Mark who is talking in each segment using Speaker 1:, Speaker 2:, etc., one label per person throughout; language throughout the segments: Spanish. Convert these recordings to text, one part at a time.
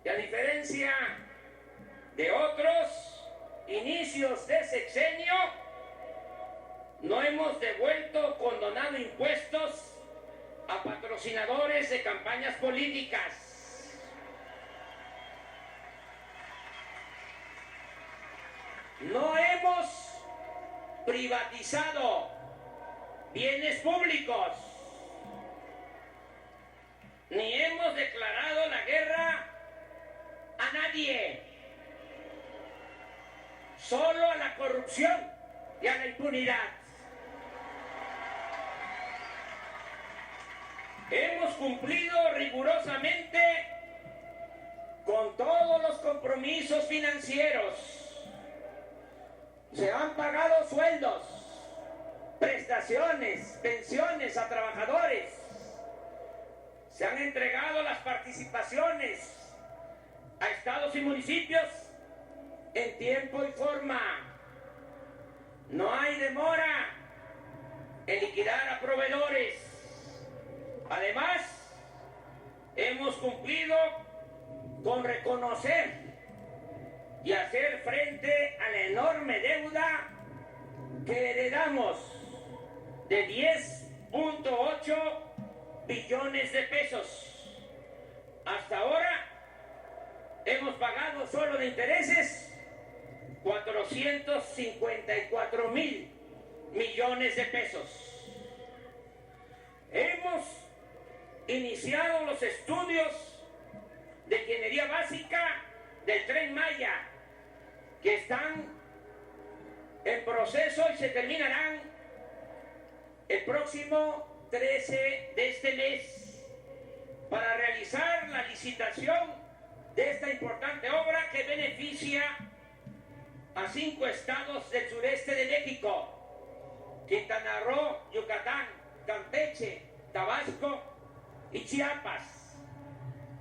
Speaker 1: Y a diferencia de otros inicios de sexenio, no hemos devuelto o condonado impuestos a patrocinadores de campañas políticas. No hemos privatizado bienes públicos, ni hemos declarado la guerra a nadie, solo a la corrupción y a la impunidad. Hemos cumplido rigurosamente con todos los compromisos financieros. Se han pagado sueldos, prestaciones, pensiones a trabajadores. Se han entregado las participaciones a estados y municipios en tiempo y forma. No hay demora en liquidar a proveedores. Además, hemos cumplido con reconocer y hacer frente a la enorme deuda que heredamos de 10.8 billones de pesos. Hasta ahora hemos pagado solo de intereses 454,000 millones de pesos. Hemos iniciado los estudios de ingeniería básica del Tren Maya, que están en proceso y se terminarán el próximo 13 de este mes para realizar la licitación de esta importante obra que beneficia a 5 estados del sureste de México: Quintana Roo, Yucatán, Campeche, Tabasco y Chiapas.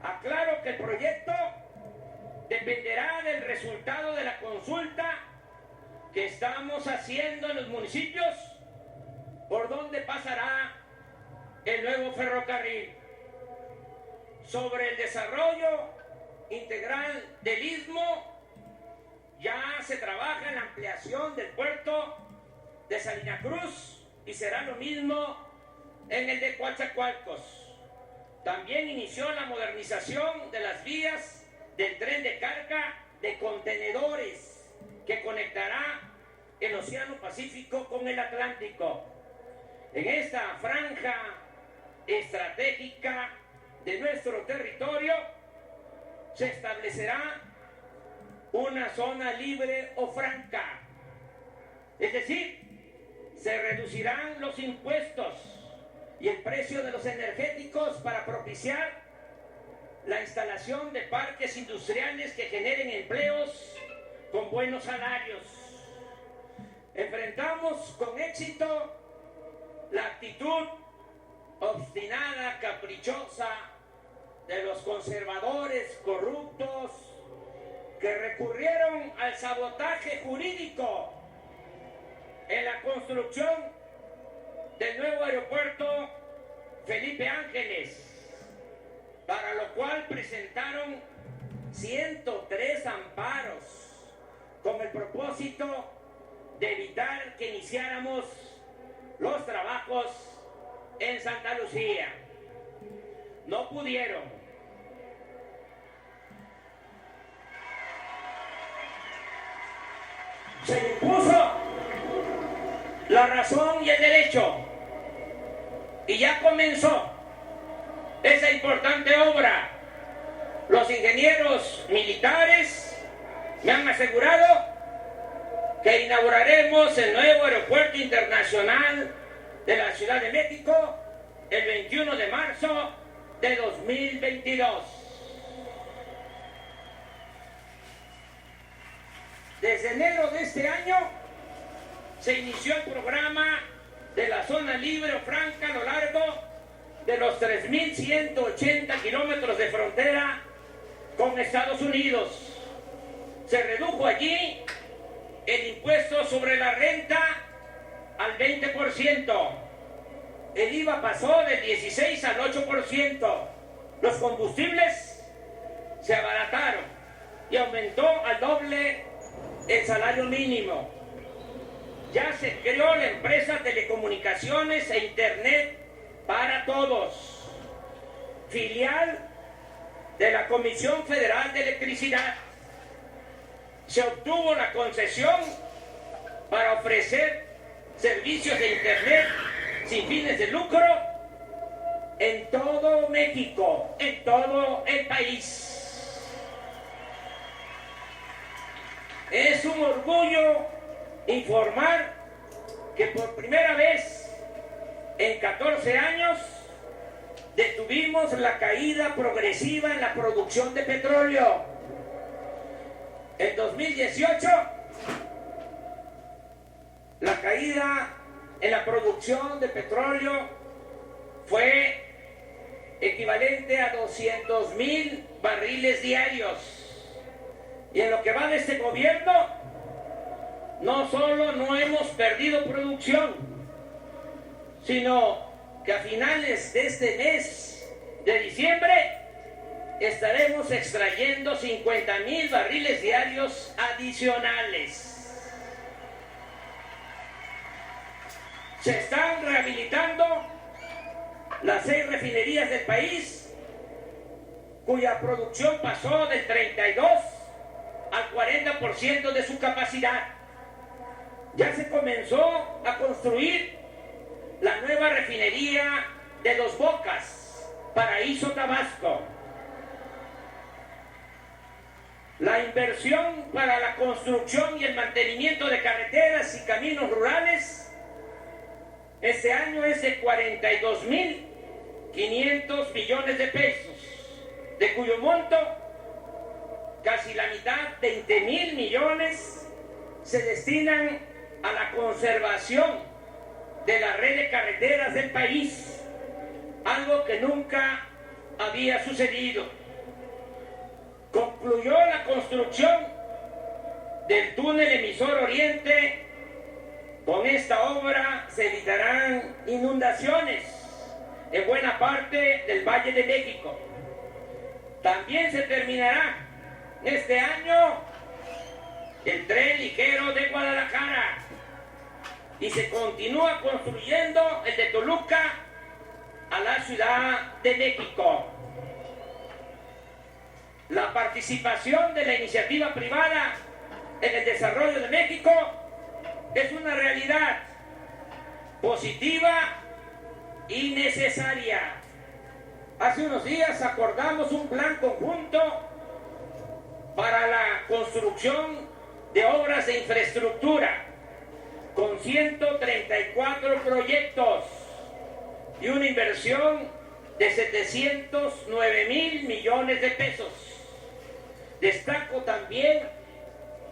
Speaker 1: Aclaro que el proyecto dependerá del resultado de la consulta que estamos haciendo en los municipios por donde pasará el nuevo ferrocarril. Sobre el desarrollo integral del Istmo, ya se trabaja en la ampliación del puerto de Salina Cruz y será lo mismo en el de Coatzacoalcos. También inició la modernización de las vías del tren de carga de contenedores que conectará el Océano Pacífico con el Atlántico. En esta franja estratégica de nuestro territorio se establecerá una zona libre o franca, es decir, se reducirán los impuestos y el precio de los energéticos para propiciar la instalación de parques industriales que generen empleos con buenos salarios. Enfrentamos con éxito la actitud obstinada, caprichosa de los conservadores corruptos que recurrieron al sabotaje jurídico en la construcción del nuevo aeropuerto Felipe Ángeles, para lo cual presentaron 103 amparos con el propósito de evitar que iniciáramos los trabajos en Santa Lucía. No pudieron. Se impuso la razón y el derecho y ya comenzó esa importante obra. Los ingenieros militares me han asegurado que inauguraremos el nuevo aeropuerto internacional de la Ciudad de México el 21 de marzo de 2022. Desde enero de este año se inició el programa de la zona libre o franca a lo largo de los 3.180 kilómetros de frontera con Estados Unidos. Se redujo allí el impuesto sobre la renta al 20%. El IVA pasó del 16 al 8%. Los combustibles se se abarataron y aumentó al doble el salario mínimo. Ya se creó la empresa Telecomunicaciones e Internet para Todos, filial de la Comisión Federal de Electricidad. Se obtuvo la concesión para ofrecer servicios de Internet sin fines de lucro en todo México, en todo el país. Es un orgullo informar que por primera vez en 14 años detuvimos la caída progresiva en la producción de petróleo. En 2018, la caída en la producción de petróleo fue equivalente a 200,000 barriles diarios. Y en lo que va de este gobierno, no solo no hemos perdido producción, sino que a finales de este mes de diciembre estaremos extrayendo 50,000 barriles diarios adicionales. Se están rehabilitando las 6 refinerías del país, cuya producción pasó del 32 al 40% de su capacidad. Ya se comenzó a construir la nueva refinería de Dos Bocas, Paraíso, Tabasco. La inversión para la construcción y el mantenimiento de carreteras y caminos rurales este año es de 42,500 millones de pesos, de cuyo monto casi la mitad, 20,000 millones, se destinan a la conservación de la red de carreteras del país, algo que nunca había sucedido. Concluyó la construcción del túnel emisor Oriente. Con esta obra se evitarán inundaciones en buena parte del Valle de México. También se terminará este año el tren ligero de Guadalajara y se continúa construyendo el de Toluca a la Ciudad de México. La participación de la iniciativa privada en el desarrollo de México es una realidad positiva y necesaria. Hace unos días acordamos un plan conjunto para la construcción de obras de infraestructura con 134 proyectos y una inversión de 709,000 millones de pesos. Destaco también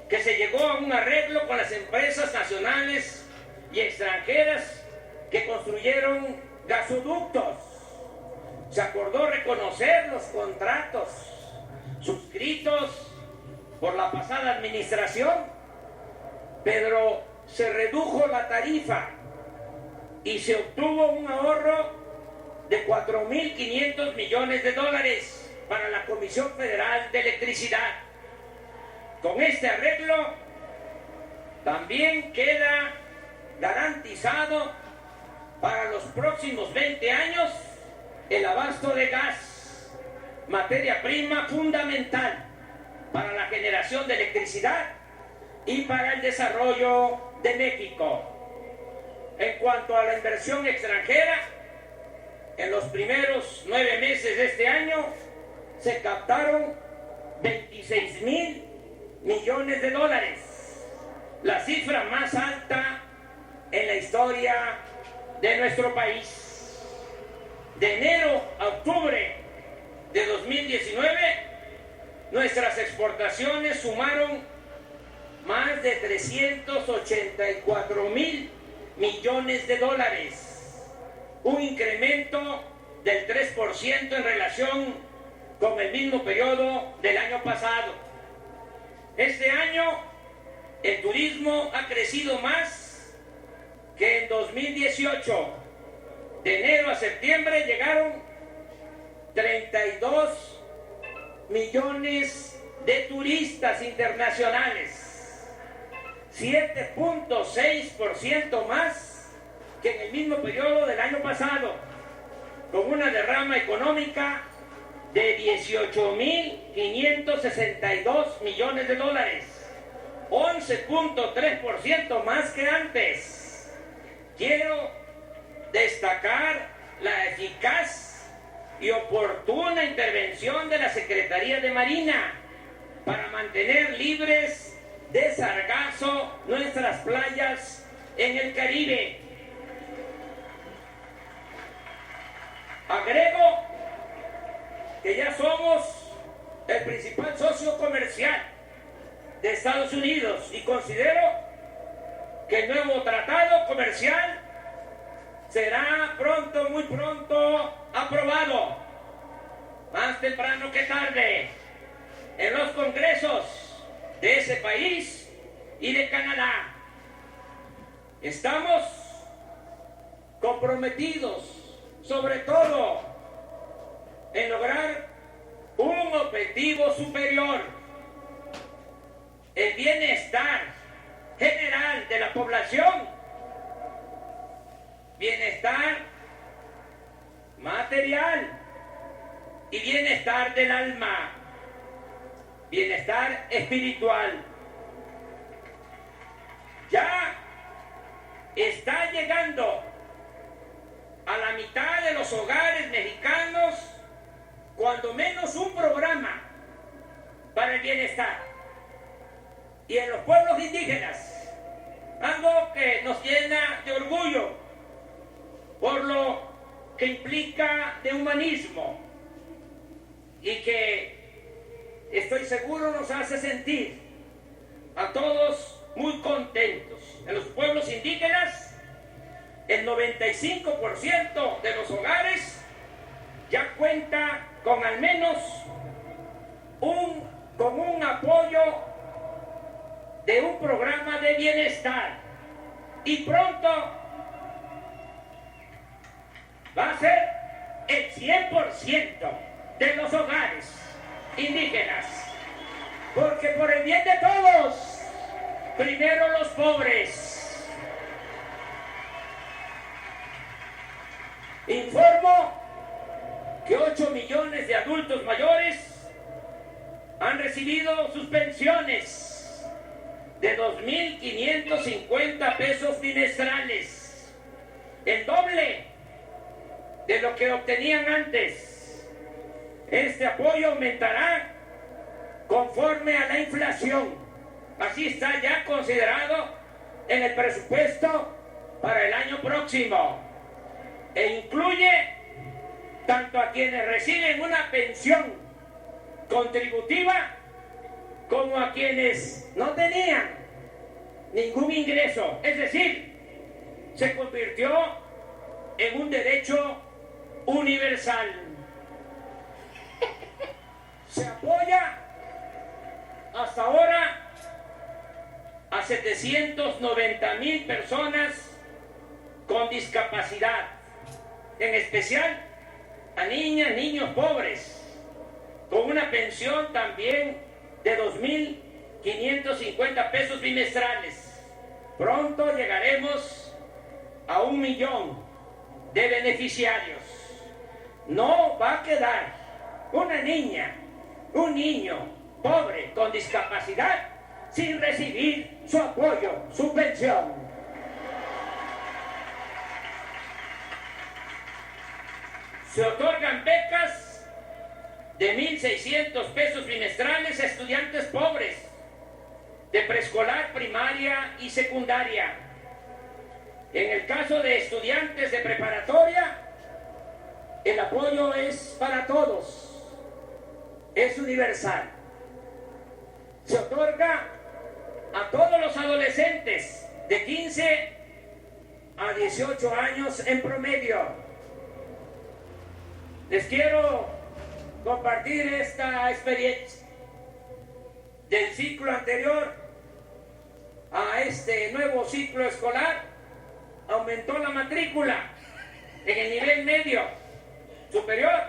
Speaker 1: que se llegó a un arreglo con las empresas nacionales y extranjeras que construyeron gasoductos. Se acordó reconocer los contratos suscritos por la pasada administración, pero se redujo la tarifa y se obtuvo un ahorro de 4,500 millones de dólares para la Comisión Federal de Electricidad. Con este arreglo también queda garantizado para los próximos 20 años el abasto de gas, materia prima fundamental para la generación de electricidad y para el desarrollo de México. En cuanto a la inversión extranjera, en los primeros 9 meses de este año se captaron 26,000 millones de dólares, la cifra más alta en la historia de nuestro país. De enero a octubre de 2019, nuestras exportaciones sumaron más de 384,000 millones de dólares, un incremento del 3% en relación con el mismo periodo del año pasado. Este año el turismo ha crecido más que en 2018. De enero a septiembre llegaron 32 millones de turistas internacionales, 7.6% más que en el mismo periodo del año pasado, con una derrama económica de 18.562 millones de dólares, 11.3% más que antes. Quiero destacar la eficaz y oportuna intervención de la Secretaría de Marina para mantener libres de sargazo nuestras playas en el Caribe. Agrego que ya somos el principal socio comercial de Estados Unidos y considero que el nuevo tratado comercial será pronto, muy pronto aprobado, más temprano que tarde, en los congresos de ese país y de Canadá. Estamos comprometidos, sobre todo, en lograr un objetivo superior, el bienestar general de la población, bienestar material y bienestar del alma, bienestar espiritual. Ya está llegando a la mitad de los hogares mexicanos cuando menos un programa para el bienestar. Y en los pueblos indígenas, algo que nos llena de orgullo por lo que implica de humanismo y que estoy seguro nos hace sentir a todos muy contentos. En los pueblos indígenas, el 95% de los hogares ya cuenta con al menos un apoyo de un programa de bienestar, y pronto va a ser el 100% de los hogares indígenas, porque por el bien de todos, primero los pobres. Informo que 8 millones de adultos mayores han recibido sus pensiones de 2.550 pesos bimestrales, el doble de lo que obtenían antes. Este apoyo aumentará conforme a la inflación. Así está ya considerado en el presupuesto para el año próximo, e incluye tanto a quienes reciben una pensión contributiva como a quienes no tenían ningún ingreso. Es decir, se convirtió en un derecho universal. Se apoya hasta ahora a 790,000 personas con discapacidad, en especial a niñas, niños pobres, con una pensión también de 2.550 pesos bimestrales. Pronto llegaremos a 1 millón de beneficiarios. No va a quedar una niña, un niño pobre con discapacidad sin recibir su apoyo, su pensión. Se otorgan becas de 1.600 pesos bimestrales a estudiantes pobres de preescolar, primaria y secundaria. En el caso de estudiantes de preparatoria, el apoyo es para todos, es universal. Se otorga a todos los adolescentes de 15 a 18 años en promedio. Les quiero compartir esta experiencia del ciclo anterior a este nuevo ciclo escolar. Aumentó la matrícula en el nivel medio superior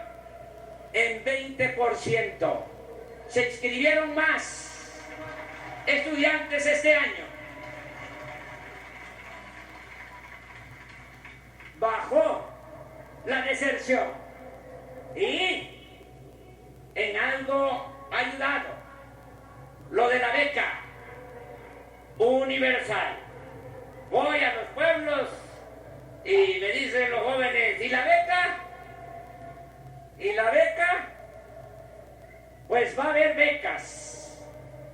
Speaker 1: en 20%. se inscribieron más estudiantes este año. Bajó la deserción y en algo ha ayudado lo de la beca universal. Voy a los pueblos y me dicen los jóvenes, ¿y la beca? ¿Y la beca? Pues va a haber becas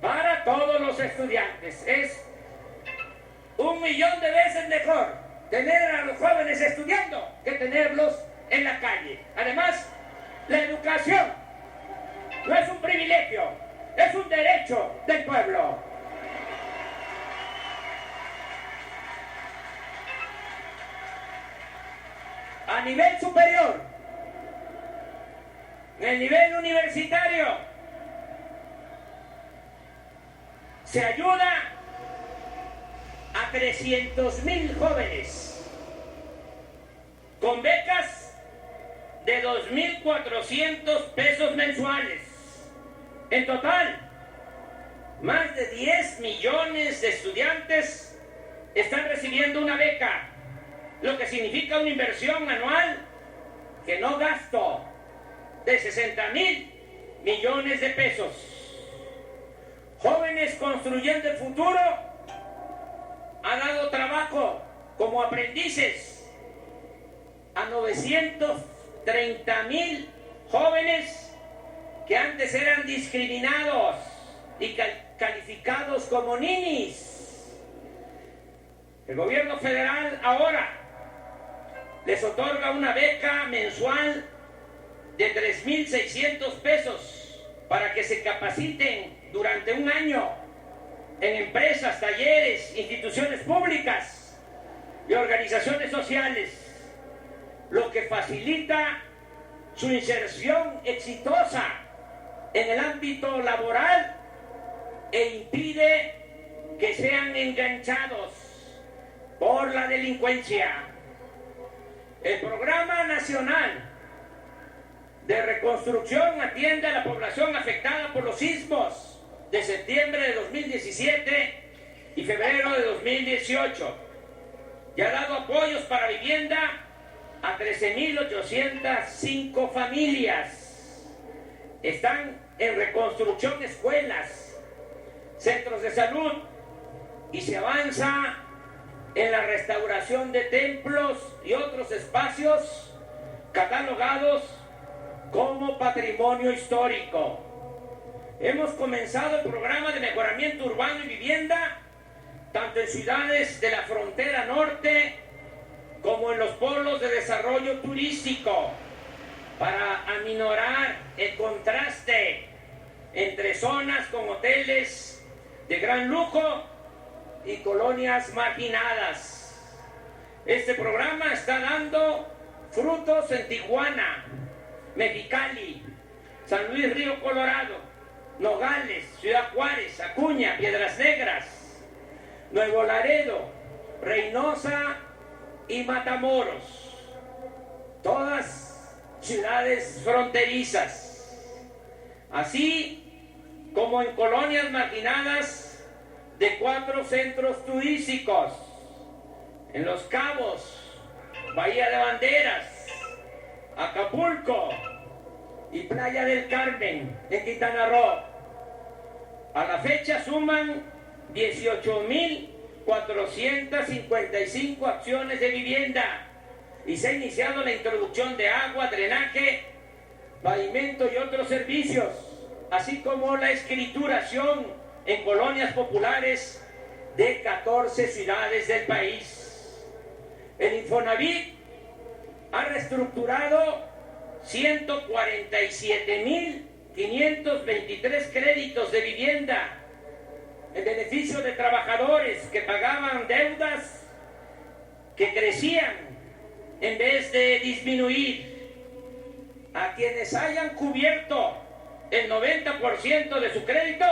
Speaker 1: para todos los estudiantes. Es 1.000.000 de veces mejor tener a los jóvenes estudiando que tenerlos en la calle. Además, la educación no es un privilegio, es un derecho del pueblo. A nivel superior, en el nivel universitario, se ayuda a 300.000 jóvenes con becas de 2.400 pesos mensuales. En total, más de 10 millones de estudiantes están recibiendo una beca, lo que significa una inversión anual que no gasto de 60.000 millones de pesos. Jóvenes construyendo el futuro ha dado trabajo como aprendices a 930.000 jóvenes que antes eran discriminados y calificados como ninis. El gobierno federal ahora les otorga una beca mensual de 3.600 pesos para que se capaciten durante un año en empresas, talleres, instituciones públicas y organizaciones sociales, lo que facilita su inserción exitosa en el ámbito laboral e impide que sean enganchados por la delincuencia. El Programa Nacional de Reconstrucción atiende a la población afectada por los sismos de septiembre de 2017 y febrero de 2018 y ha dado apoyos para vivienda a 13.805 familias. Están en reconstrucción escuelas, centros de salud y se avanza en la restauración de templos y otros espacios catalogados como patrimonio histórico. Hemos comenzado el programa de mejoramiento urbano y vivienda tanto en ciudades de la frontera norte como en los polos de desarrollo turístico para aminorar el contraste entre zonas con hoteles de gran lujo y colonias marginadas. Este programa está dando frutos en Tijuana, Mexicali, San Luis Río Colorado, Nogales, Ciudad Juárez, Acuña, Piedras Negras, Nuevo Laredo, Reynosa y Matamoros, todas ciudades fronterizas, así como en colonias marginadas de 4 centros turísticos, en Los Cabos, Bahía de Banderas, Acapulco y Playa del Carmen, en Quintana Roo. A la fecha suman 18.455 acciones de vivienda y se ha iniciado la introducción de agua, drenaje, pavimento y otros servicios, así como la escrituración en colonias populares de 14 ciudades del país. El Infonavit ha reestructurado 147.523 créditos de vivienda en beneficio de trabajadores que pagaban deudas que crecían en vez de disminuir. A quienes hayan cubierto el 90% de su crédito,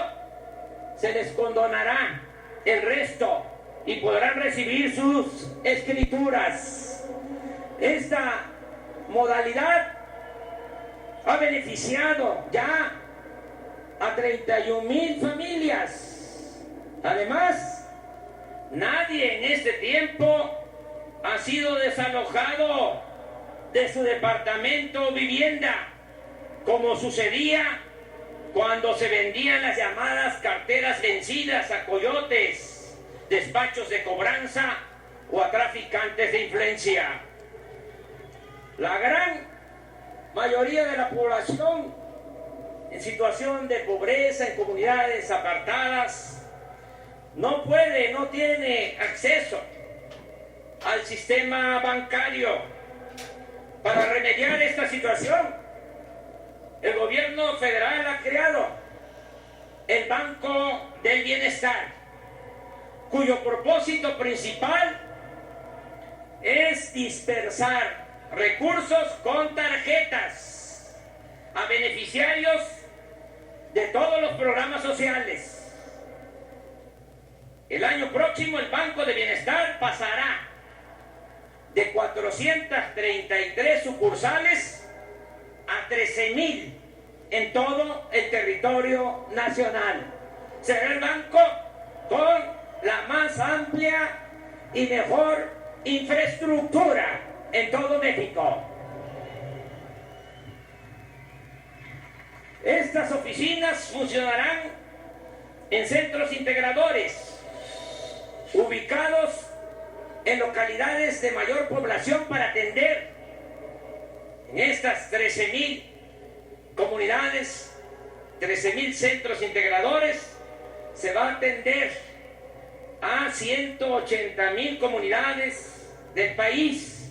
Speaker 1: se les condonará el resto y podrán recibir sus escrituras. Esta modalidad ha beneficiado ya a 31,000 familias. Además, nadie en este tiempo ha sido desalojado de su departamento o vivienda, como sucedía cuando se vendían las llamadas carteras vencidas a coyotes, despachos de cobranza o a traficantes de influencia. La gran mayoría de la población en situación de pobreza, en comunidades apartadas, no tiene acceso al sistema bancario. Para remediar esta situación, el gobierno federal ha creado el Banco del Bienestar, cuyo propósito principal es dispersar recursos con tarjetas a beneficiarios de todos los programas sociales. El año próximo el Banco de Bienestar pasará de 433 sucursales a 13,000 en todo el territorio nacional. Será el banco con la más amplia y mejor infraestructura en todo México. Estas oficinas funcionarán en centros integradores ubicados en localidades de mayor población para atender en estas 13,000 comunidades, 13,000 centros integradores. Se va a atender a 180,000 comunidades del país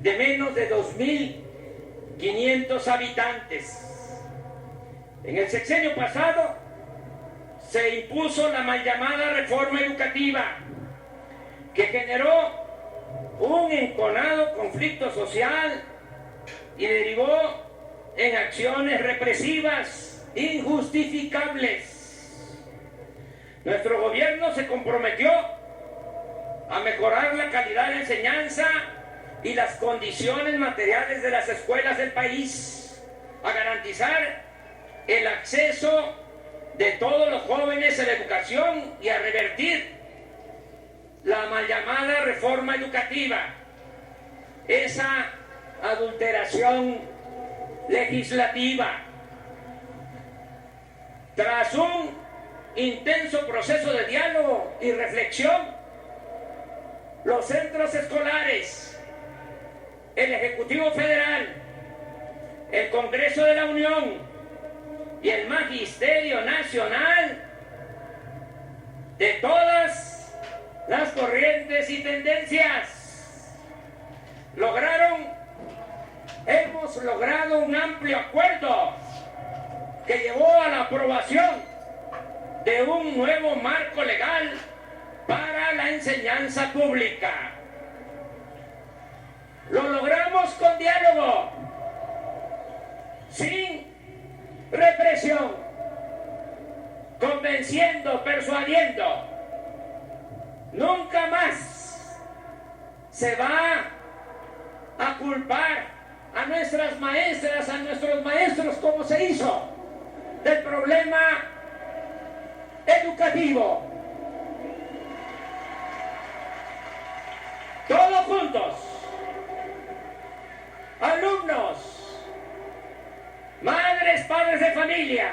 Speaker 1: de menos de 2,500 habitantes. En el sexenio pasado se impuso la mal llamada reforma educativa, que generó un enconado conflicto social y derivó en acciones represivas injustificables. Nuestro gobierno se comprometió a mejorar la calidad de enseñanza y las condiciones materiales de las escuelas del país, a garantizar el acceso de todos los jóvenes a la educación y a revertir la mal llamada reforma educativa, esa adulteración legislativa. Tras un intenso proceso de diálogo y reflexión, los centros escolares, el Ejecutivo Federal, el Congreso de la Unión y el Magisterio Nacional, de todas las corrientes y tendencias, hemos logrado un amplio acuerdo que llevó a la aprobación de un nuevo marco legal para la enseñanza pública. Lo logramos con diálogo, sin represión, convenciendo, persuadiendo. Nunca más se va a culpar a nuestras maestras, a nuestros maestros, como se hizo, del problema educativo. Todos juntos, alumnos, madres, padres de familia,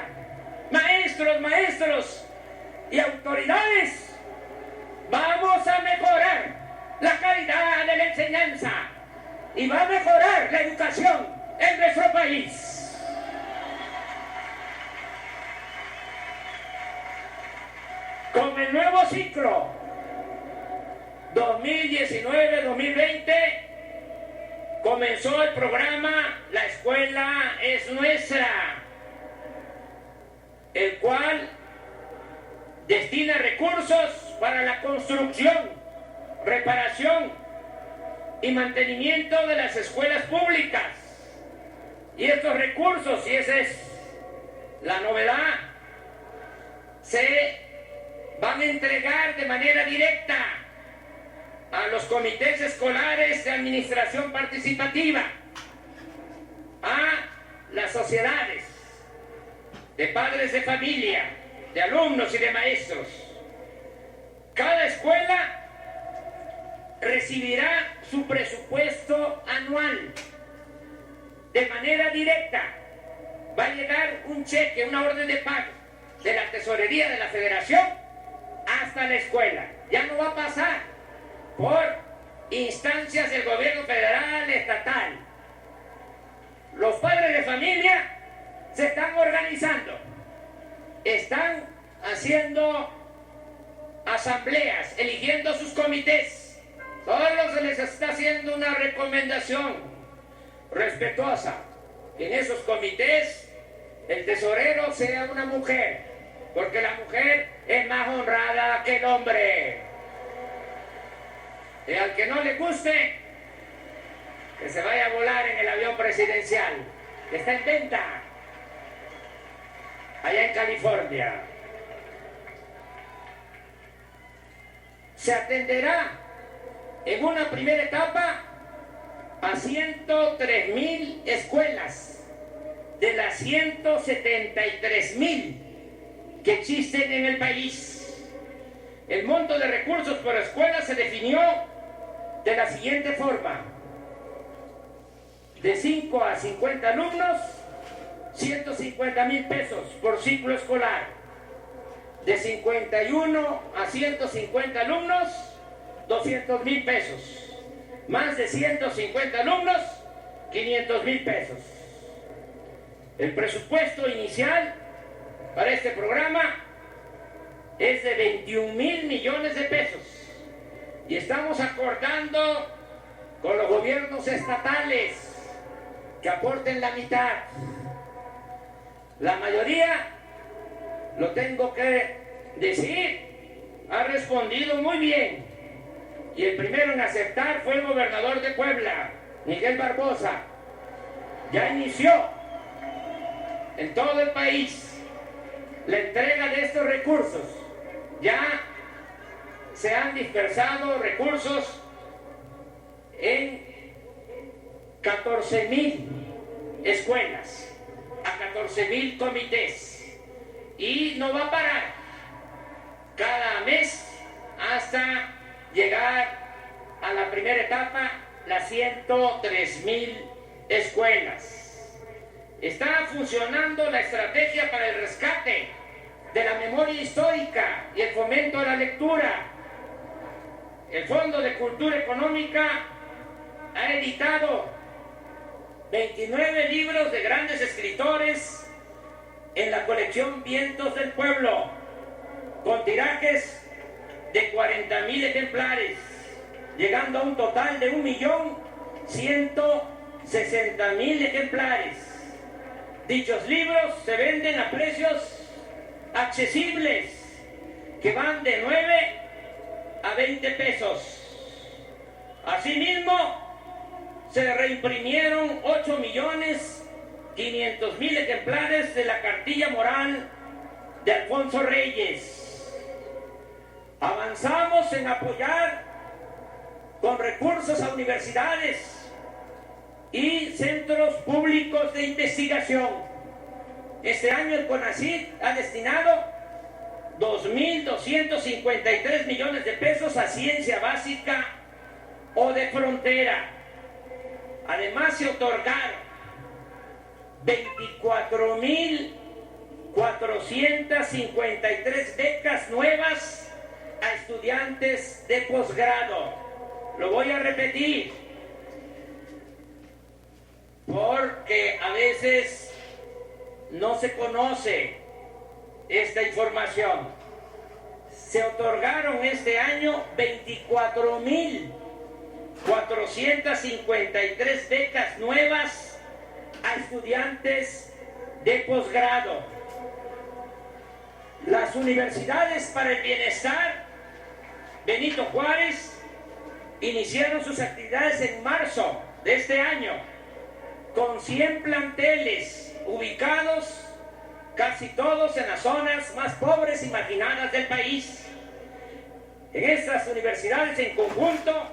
Speaker 1: maestros y autoridades, vamos a mejorar la calidad de la enseñanza y va a mejorar la educación en nuestro país. Con el nuevo ciclo 2019-2020 comenzó el programa La Escuela es Nuestra, el cual destina recursos para la construcción, reparación y mantenimiento de las escuelas públicas. Y estos recursos, y esa es la novedad, se van a entregar de manera directa a los comités escolares de administración participativa, a las sociedades, de padres de familia, de alumnos y de maestros. Cada escuela recibirá su presupuesto anual de manera directa. Va a llegar un cheque, una orden de pago de la tesorería de la Federación hasta la escuela. Ya no va a pasar por instancias del gobierno federal, estatal. Los padres de familia se están organizando, están haciendo asambleas, eligiendo sus comités. Solo se les está haciendo una recomendación respetuosa, que en esos comités el tesorero sea una mujer, porque la mujer es más honrada que el hombre. Y al que no le guste, que se vaya a volar en el avión presidencial, que está en venta allá en California. Se atenderá en una primera etapa a 103,000 escuelas de las 173,000 que existen en el país. El monto de recursos por escuela se definió de la siguiente forma: de 5 a 50 alumnos, 150,000 pesos por ciclo escolar. De 51 a 150 alumnos, 200,000 pesos. Más de 150 alumnos, 500,000 pesos. El presupuesto inicial para este programa es de 21,000 millones de pesos. Y estamos acordando con los gobiernos estatales que aporten la mitad. La mayoría, lo tengo que decir, ha respondido muy bien. Y el primero en aceptar fue el gobernador de Puebla, Miguel Barbosa. Ya inició en todo el país la entrega de estos recursos. Ya se han dispersado recursos en 14,000 escuelas, a 14,000 comités. Y no va a parar cada mes hasta llegar a la primera etapa, las 103,000 escuelas. Está funcionando la estrategia para el rescate de la memoria histórica y el fomento de la lectura. El Fondo de Cultura Económica ha editado 29 libros de grandes escritores en la colección Vientos del Pueblo, con tirajes de 40,000 ejemplares, llegando a un total de 1,160,000 ejemplares. Dichos libros se venden a precios accesibles, que van de 9 a 20 pesos. Asimismo, se reimprimieron 8,500,000 ejemplares de la cartilla moral de Alfonso Reyes. Avanzamos en apoyar con recursos a universidades y centros públicos de investigación. Este año el CONACYT ha destinado 2,253 millones de pesos a ciencia básica o de frontera. Además se otorgaron 24,453 becas nuevas a estudiantes de posgrado. Lo voy a repetir, porque a veces no se conoce esta información. Se otorgaron este año 24,453 becas nuevas a estudiantes de posgrado. Las universidades para el bienestar Benito Juárez iniciaron sus actividades en marzo de este año, con 100 planteles ubicados casi todos en las zonas más pobres y marginadas del país. En estas universidades en conjunto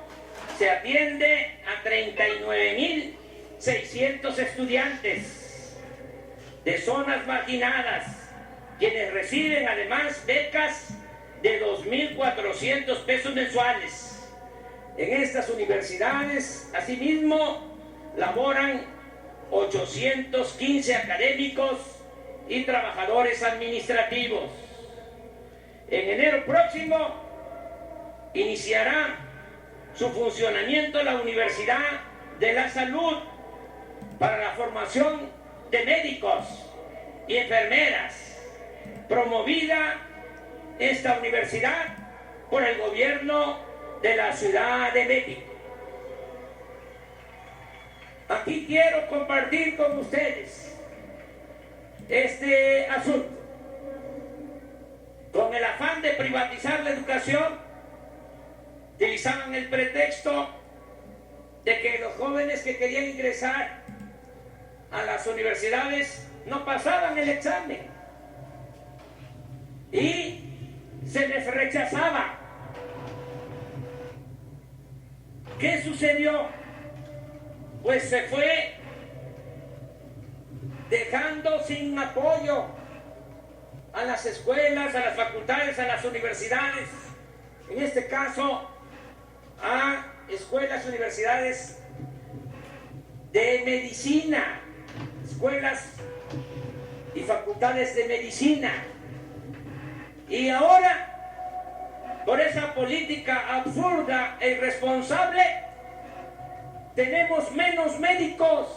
Speaker 1: se atiende a 39,600 estudiantes. de zonas marginadas, quienes reciben además becas de 2.400 pesos mensuales. En estas universidades, asimismo, laboran 815 académicos y trabajadores administrativos. En enero próximo iniciará su funcionamiento la Universidad de la Salud para la formación de médicos y enfermeras, promovida esta universidad por el gobierno de la Ciudad de México. Aquí quiero compartir con ustedes este asunto. Con el afán de privatizar la educación, utilizaban el pretexto de que los jóvenes que querían ingresar a las universidades no pasaban el examen y se les rechazaba. ¿Qué sucedió? Pues se fue dejando sin apoyo a las escuelas, a las facultades, a las universidades, en este caso a escuelas, universidades de medicina, escuelas y facultades de medicina. Y ahora, por esa política absurda e irresponsable, tenemos menos médicos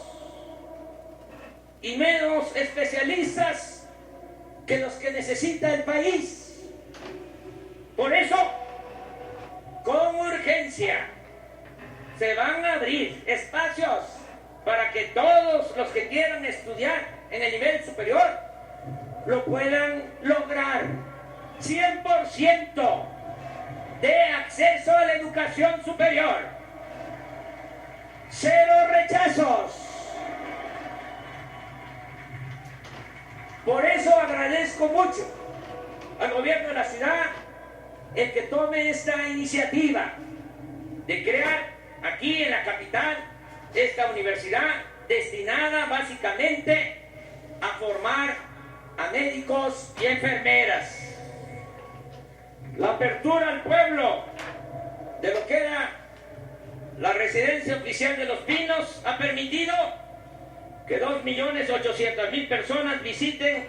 Speaker 1: y menos especialistas que los que necesita el país. Por eso, con urgencia, se van a abrir espacios para que todos los que quieran estudiar en el nivel superior lo puedan lograr. 100% de acceso a la educación superior. 0 rechazos. Por eso agradezco mucho al gobierno de la ciudad el que tome esta iniciativa de crear aquí en la capital esta universidad destinada básicamente a formar a médicos y enfermeras. La apertura al pueblo de lo que era la residencia oficial de Los Pinos ha permitido que 2.800.000 personas visiten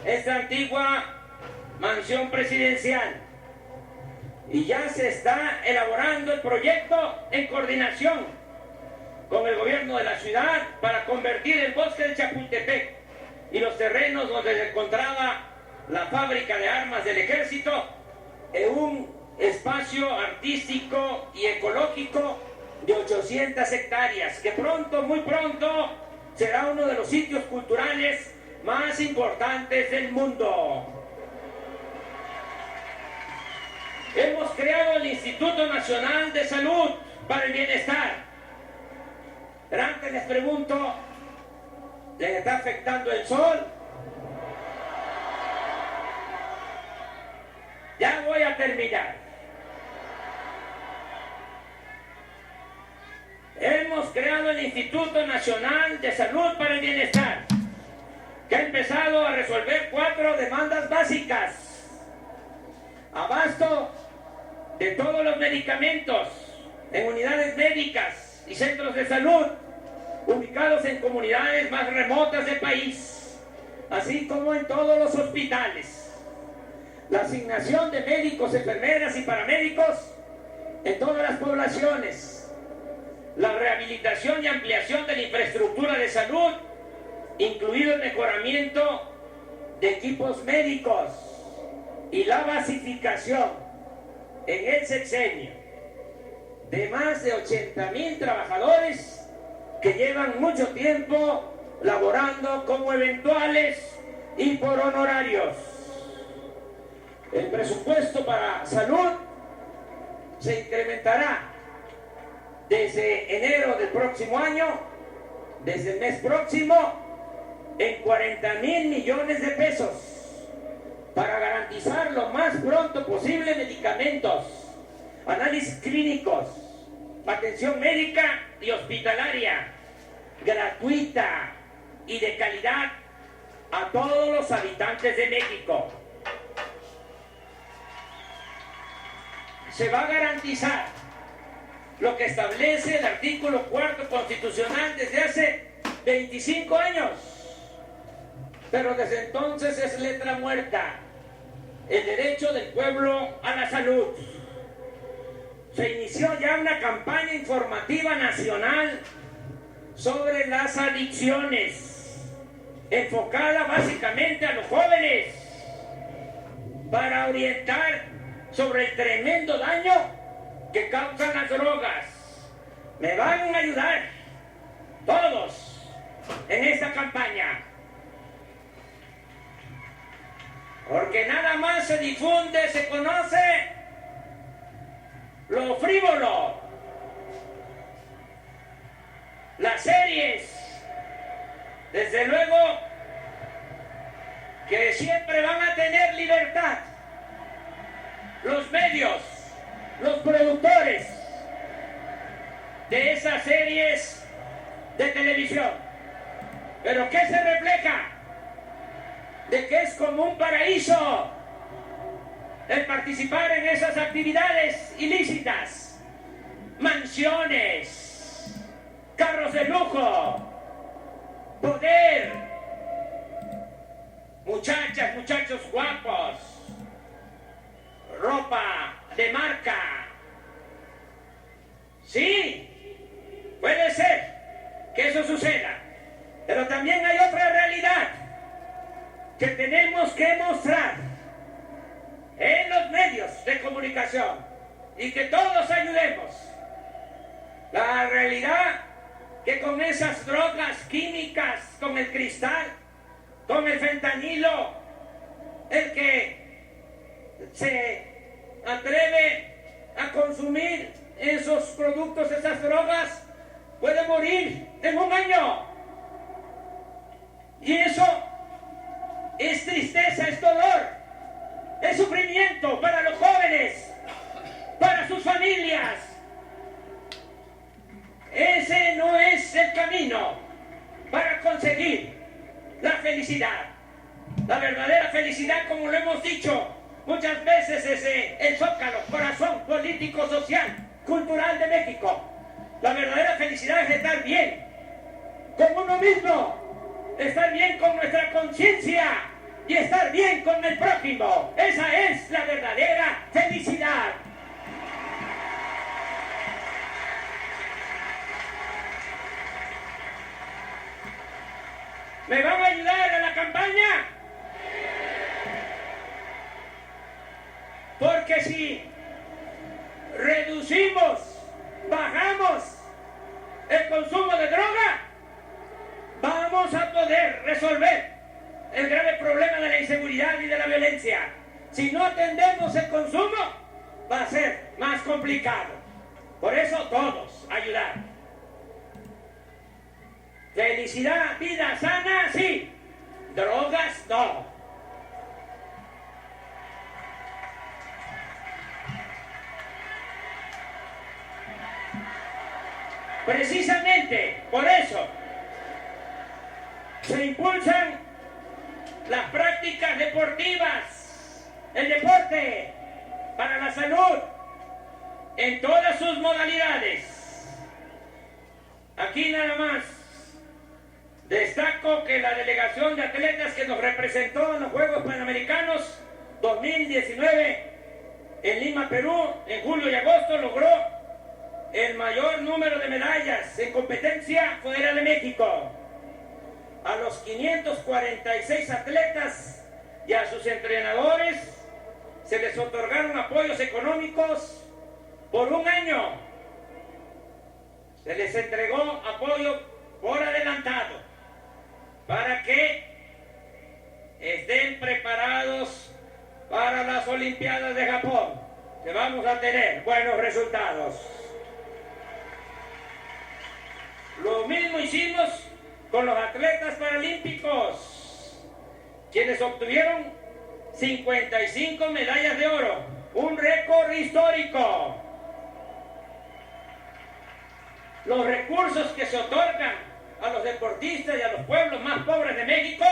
Speaker 1: esta antigua mansión presidencial. Y ya se está elaborando el proyecto en coordinación con el gobierno de la ciudad para convertir el bosque de Chapultepec y los terrenos donde se encontraba la fábrica de armas del ejército en un espacio artístico y ecológico de 800 hectáreas, que pronto, muy pronto, será uno de los sitios culturales más importantes del mundo. Hemos creado el Instituto Nacional de Salud para el Bienestar. Pero antes les pregunto, ¿les está afectando el sol? Ya voy a terminar. Hemos creado el Instituto Nacional de Salud para el Bienestar, que ha empezado a resolver 4 demandas básicas: abasto de todos los medicamentos en unidades médicas y centros de salud ubicados en comunidades más remotas del país, así como en todos los hospitales; la asignación de médicos, enfermeras y paramédicos en todas las poblaciones; la rehabilitación y ampliación de la infraestructura de salud, incluido el mejoramiento de equipos médicos; y la basificación en el sexenio de más de 80,000 trabajadores que llevan mucho tiempo laborando como eventuales y por honorarios. El presupuesto para salud se incrementará desde enero del próximo año, desde el mes próximo, en 40,000 millones de pesos para garantizar lo más pronto posible medicamentos, análisis clínicos, atención médica y hospitalaria gratuita y de calidad a todos los habitantes de México. Se va a garantizar lo que establece el artículo 4 constitucional desde hace 25 años, pero desde entonces es letra muerta: el derecho del pueblo a la salud. Se inició ya una campaña informativa nacional sobre las adicciones, enfocada básicamente a los jóvenes, para orientar sobre el tremendo daño que causan las drogas. Me van a ayudar todos en esta campaña, porque nada más se difunde, se conoce lo frívolo, las series, desde luego que siempre van a tener libertad los medios, los productores de esas series de televisión. ¿Pero qué se refleja? De que es como un paraíso el participar en esas actividades ilícitas. Mansiones, carros de lujo, poder, muchachas, muchachos guapos, ropa de marca. Sí, puede ser que eso suceda, pero también hay otra realidad que tenemos que mostrar en los medios de comunicación y que todos ayudemos. La realidad que con esas drogas químicas, con el cristal, con el fentanilo, el que se atreve a consumir esos productos, esas drogas, puede morir en un año. Y eso es tristeza, es dolor, es sufrimiento para los jóvenes, para sus familias. Ese no es el camino para conseguir la felicidad. La verdadera felicidad, como lo hemos dicho muchas veces, es el zócalo, corazón político, social, cultural de México. La verdadera felicidad es estar bien con uno mismo, estar bien con nuestra conciencia y estar bien con el prójimo. Esa es la verdadera felicidad. ¿Me van a ayudar a la campaña? Porque si reducimos, bajamos el consumo de droga, vamos a poder resolver el grave problema de la inseguridad y de la violencia. Si no atendemos el consumo, va a ser más complicado. Por eso todos ayudar. Felicidad, vida sana, sí. Drogas, no. Precisamente por eso se impulsan las prácticas deportivas, el deporte para la salud en todas sus modalidades. Aquí nada más destaco que la delegación de atletas que nos representó en los Juegos Panamericanos 2019 en Lima, Perú, en julio y agosto, logró el mayor número de medallas en competencia fuera de México. A los 546 atletas y a sus entrenadores se les otorgaron apoyos económicos por un año. Se les entregó apoyo por adelantado para que estén preparados para las Olimpiadas de Japón, que vamos a tener buenos resultados. Lo mismo hicimos con los atletas paralímpicos, quienes obtuvieron 55 medallas de oro, un récord histórico. Los recursos que se otorgan a los deportistas y a los pueblos más pobres de México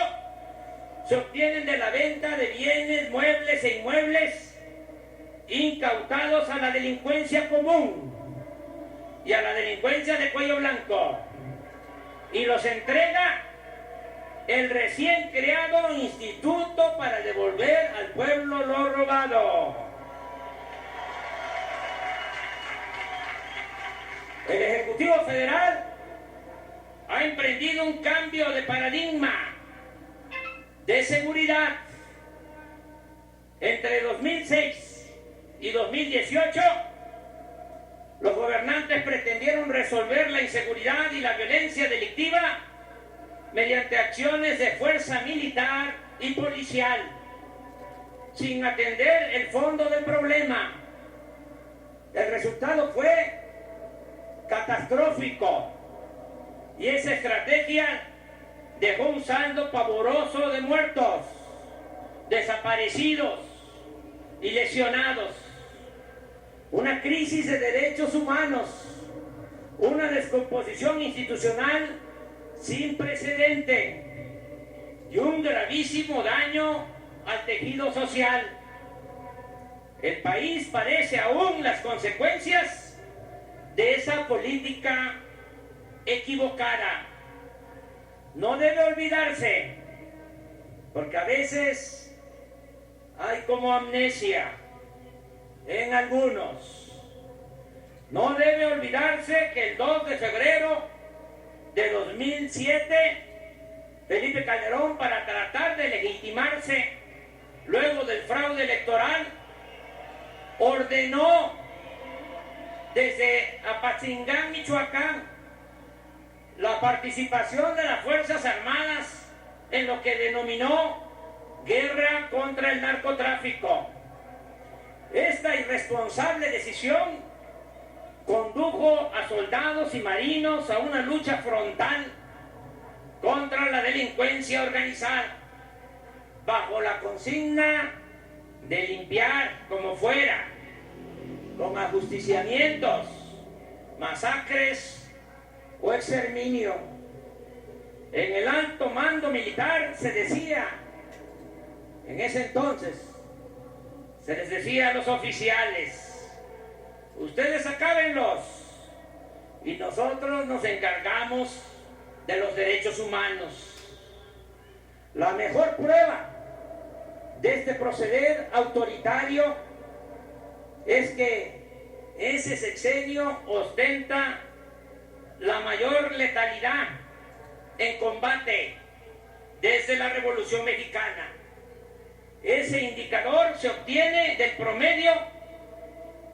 Speaker 1: se obtienen de la venta de bienes, muebles e inmuebles incautados a la delincuencia común y a la delincuencia de cuello blanco, y los entrega el recién creado Instituto para devolver al pueblo lo robado. El Ejecutivo Federal ha emprendido un cambio de paradigma de seguridad. Entre 2006 y 2018, los gobernantes pretendieron resolver la inseguridad y la violencia delictiva mediante acciones de fuerza militar y policial, sin atender el fondo del problema. El resultado fue catastrófico, y esa estrategia dejó un saldo pavoroso de muertos, desaparecidos y lesionados, una crisis de derechos humanos, una descomposición institucional sin precedente y un gravísimo daño al tejido social. El país padece aún las consecuencias de esa política equivocada. No debe olvidarse, porque a veces hay como amnesia en algunos. No debe olvidarse que el 2 de febrero de 2007, Felipe Calderón, para tratar de legitimarse luego del fraude electoral, ordenó desde Apatzingán, Michoacán, la participación de las Fuerzas Armadas en lo que denominó guerra contra el narcotráfico. Esta irresponsable decisión condujo a soldados y marinos a una lucha frontal contra la delincuencia organizada, bajo la consigna de limpiar como fuera, con ajusticiamientos, masacres o exterminio. En el alto mando militar se decía, en ese entonces, se les decía a los oficiales: ustedes acábenlos y nosotros nos encargamos de los derechos humanos. La mejor prueba de este proceder autoritario es que ese sexenio ostenta la mayor letalidad en combate desde la Revolución Mexicana. Ese indicador se obtiene del promedio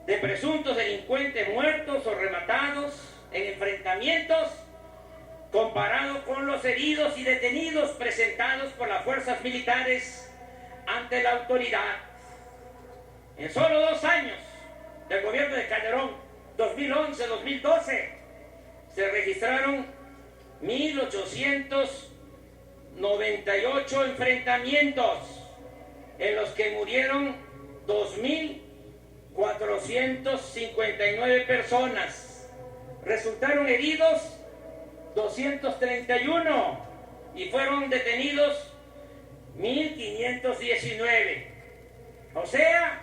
Speaker 1: de presuntos delincuentes muertos o rematados en enfrentamientos, comparado con los heridos y detenidos presentados por las fuerzas militares ante la autoridad. En solo 2 años del gobierno de Calderón, 2011-2012, se registraron 1,898 enfrentamientos, en los que murieron 2,459 personas. Resultaron heridos 231 y fueron detenidos 1,519. O sea,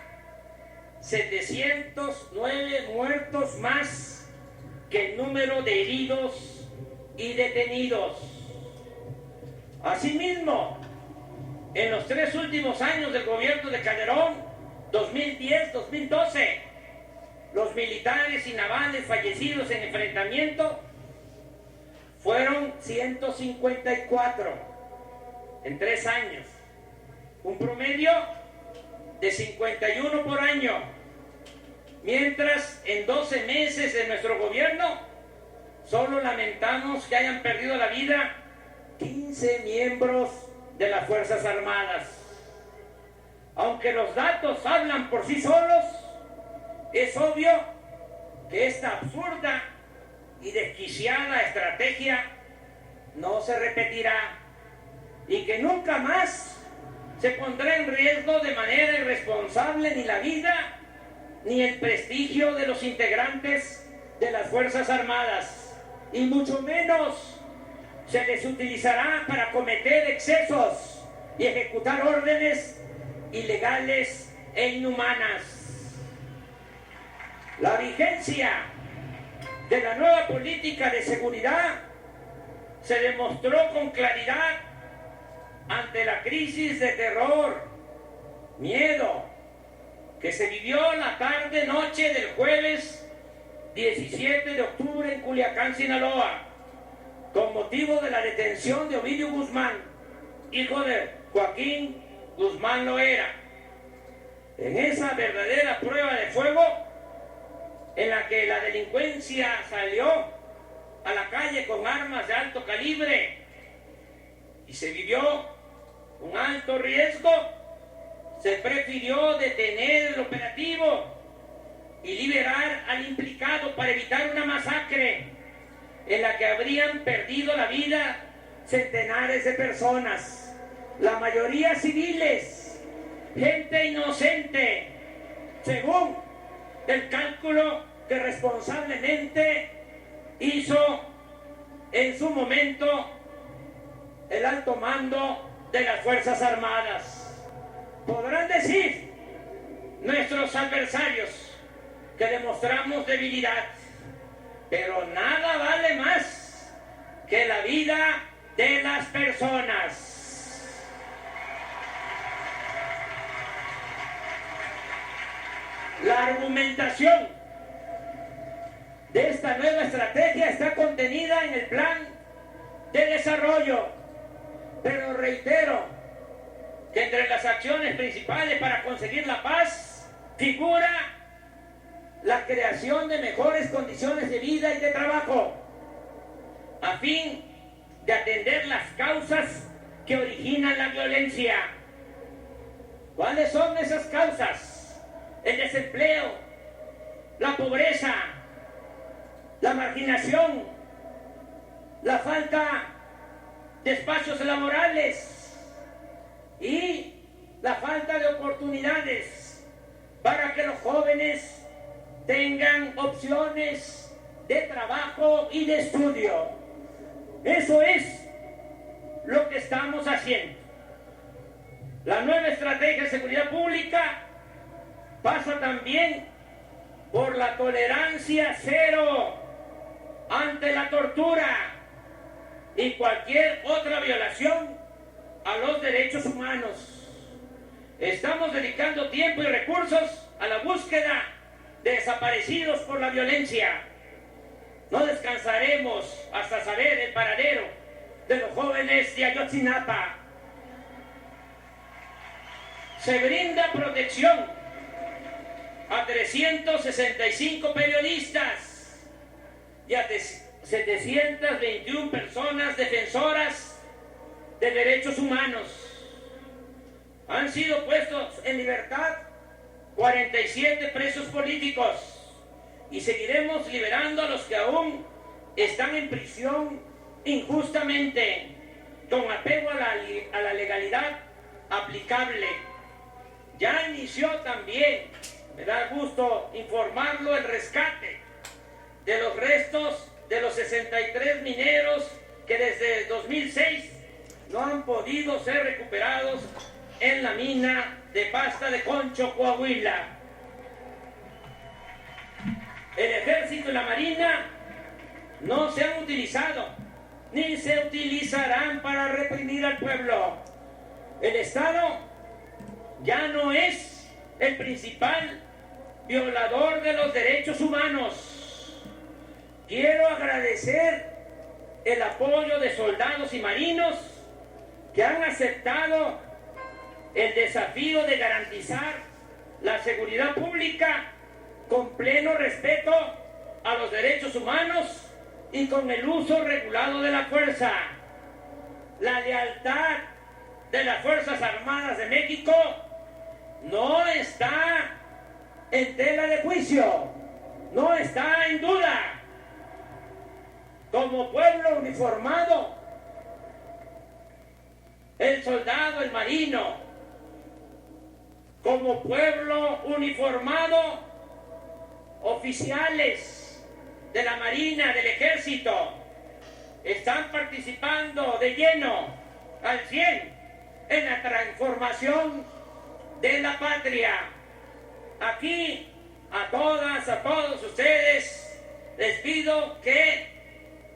Speaker 1: 709 muertos más que el número de heridos y detenidos. Asimismo, en los 3 últimos años del gobierno de Calderón, 2010-2012, los militares y navales fallecidos en enfrentamiento fueron 154 en 3 años, un promedio de 51 por año, mientras en 12 meses de nuestro gobierno solo lamentamos que hayan perdido la vida 15 miembros de las Fuerzas Armadas. Aunque los datos hablan por sí solos, es obvio que esta absurda y desquiciada estrategia no se repetirá y que nunca más se pondrá en riesgo de manera irresponsable ni la vida ni el prestigio de los integrantes de las Fuerzas Armadas, y mucho menos se les utilizará para cometer excesos y ejecutar órdenes ilegales e inhumanas. La vigencia de la nueva política de seguridad se demostró con claridad ante la crisis de terror, miedo, que se vivió la tarde-noche del jueves 17 de octubre en Culiacán, Sinaloa, con motivo de la detención de Ovidio Guzmán, hijo de Joaquín Guzmán Loera. En esa verdadera prueba de fuego, en la que la delincuencia salió a la calle con armas de alto calibre y se vivió un alto riesgo, se prefirió detener el operativo y liberar al implicado para evitar una masacre en la que habrían perdido la vida centenares de personas, la mayoría civiles, gente inocente, según el cálculo que responsablemente hizo en su momento el alto mando de las Fuerzas Armadas. Podrán decir nuestros adversarios que demostramos debilidad, pero nada vale más que la vida de las personas. La argumentación de esta nueva estrategia está contenida en el plan de desarrollo, pero reitero que entre las acciones principales para conseguir la paz figura la creación de mejores condiciones de vida y de trabajo, a fin de atender las causas que originan la violencia. ¿Cuáles son esas causas? El desempleo, la pobreza, la marginación, la falta de espacios laborales y la falta de oportunidades para que los jóvenes tengan opciones de trabajo y de estudio. Eso es lo que estamos haciendo. La nueva estrategia de seguridad pública pasa también por la tolerancia cero ante la tortura y cualquier otra violación a los derechos humanos. Estamos dedicando tiempo y recursos a la búsqueda de desaparecidos por la violencia. No descansaremos hasta saber el paradero de los jóvenes de Ayotzinapa. Se brinda protección a 365 periodistas y a 721 personas defensoras de derechos humanos. Han sido puestos en libertad 47 presos políticos y seguiremos liberando a los que aún están en prisión injustamente, con apego a la legalidad aplicable. Ya inició también, me da gusto informarlo, el rescate de los restos de los 63 mineros que desde 2006 no han podido ser recuperados en la mina de Pasta de Concho, Coahuila. El Ejército y la Marina no se han utilizado ni se utilizarán para reprimir al pueblo. El Estado ya no es el principal violador de los derechos humanos. Quiero agradecer el apoyo de soldados y marinos que han aceptado el desafío de garantizar la seguridad pública con pleno respeto a los derechos humanos y con el uso regulado de la fuerza. La lealtad de las Fuerzas Armadas de México no está en tela de juicio, no está en duda. Como pueblo uniformado, el soldado, el marino, como pueblo uniformado, oficiales de la Marina, del Ejército, están participando de lleno, al 100, en la transformación de la patria. Aquí, a todas, a todos ustedes, les pido que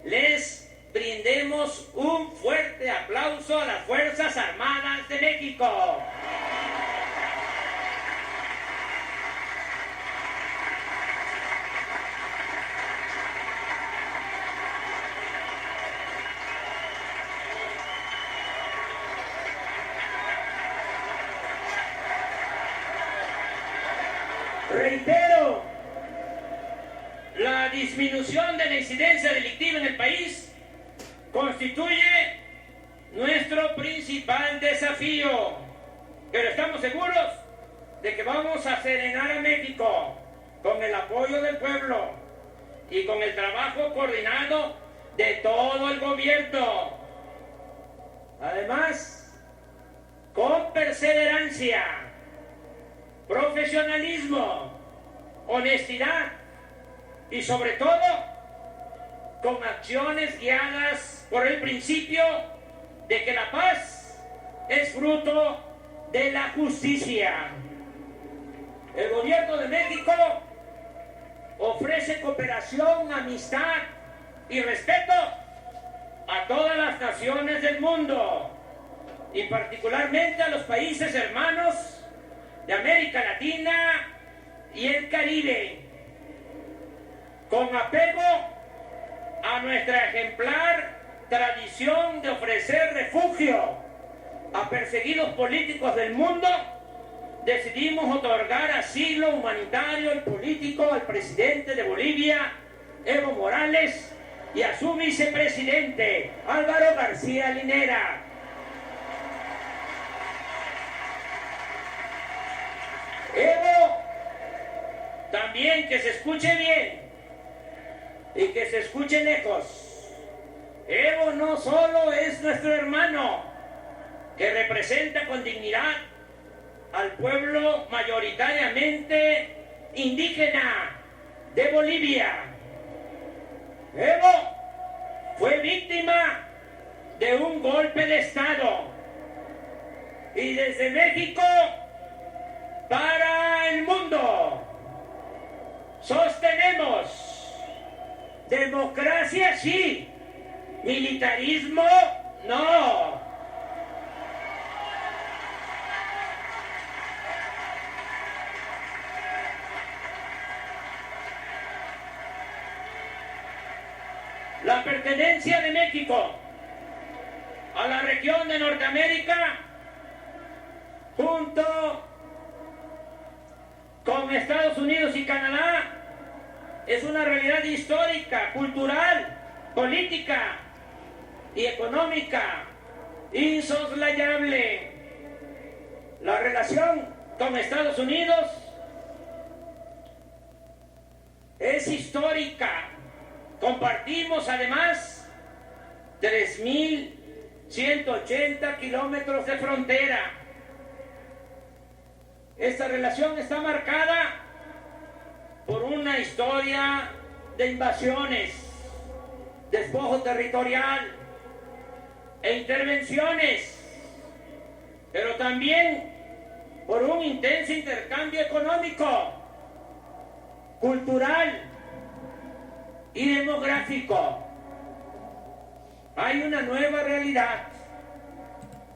Speaker 1: les brindemos un fuerte aplauso a las Fuerzas Armadas de México. Reitero, la disminución de la incidencia delictiva en el país constituye nuestro principal desafío, pero estamos seguros de que vamos a serenar a México con el apoyo del pueblo y con el trabajo coordinado de todo el gobierno. Además, con perseverancia, profesionalismo, honestidad y sobre todo con acciones guiadas por el principio de que la paz es fruto de la justicia. El gobierno de México ofrece cooperación, amistad y respeto a todas las naciones del mundo y particularmente a los países hermanos de América Latina y el Caribe, con apego a nuestra ejemplar tradición de ofrecer refugio a perseguidos políticos del mundo, decidimos otorgar asilo humanitario y político al presidente de Bolivia, Evo Morales, y a su vicepresidente, Álvaro García Linera. Evo, también que se escuche bien y que se escuche lejos, Evo no solo es nuestro hermano, que representa con dignidad al pueblo mayoritariamente indígena de Bolivia. Evo fue víctima de un golpe de Estado y desde México para el mundo sostenemos: democracia sí, militarismo no. La pertenencia de México a la región de Norteamérica, junto con Estados Unidos y Canadá, es una realidad histórica, cultural, política y económica insoslayable. La relación con Estados Unidos es histórica. Compartimos además 3.180 kilómetros de frontera. Esta relación está marcada por una historia de invasiones, despojo territorial e intervenciones, pero también por un intenso intercambio económico, cultural y demográfico. Hay una nueva realidad.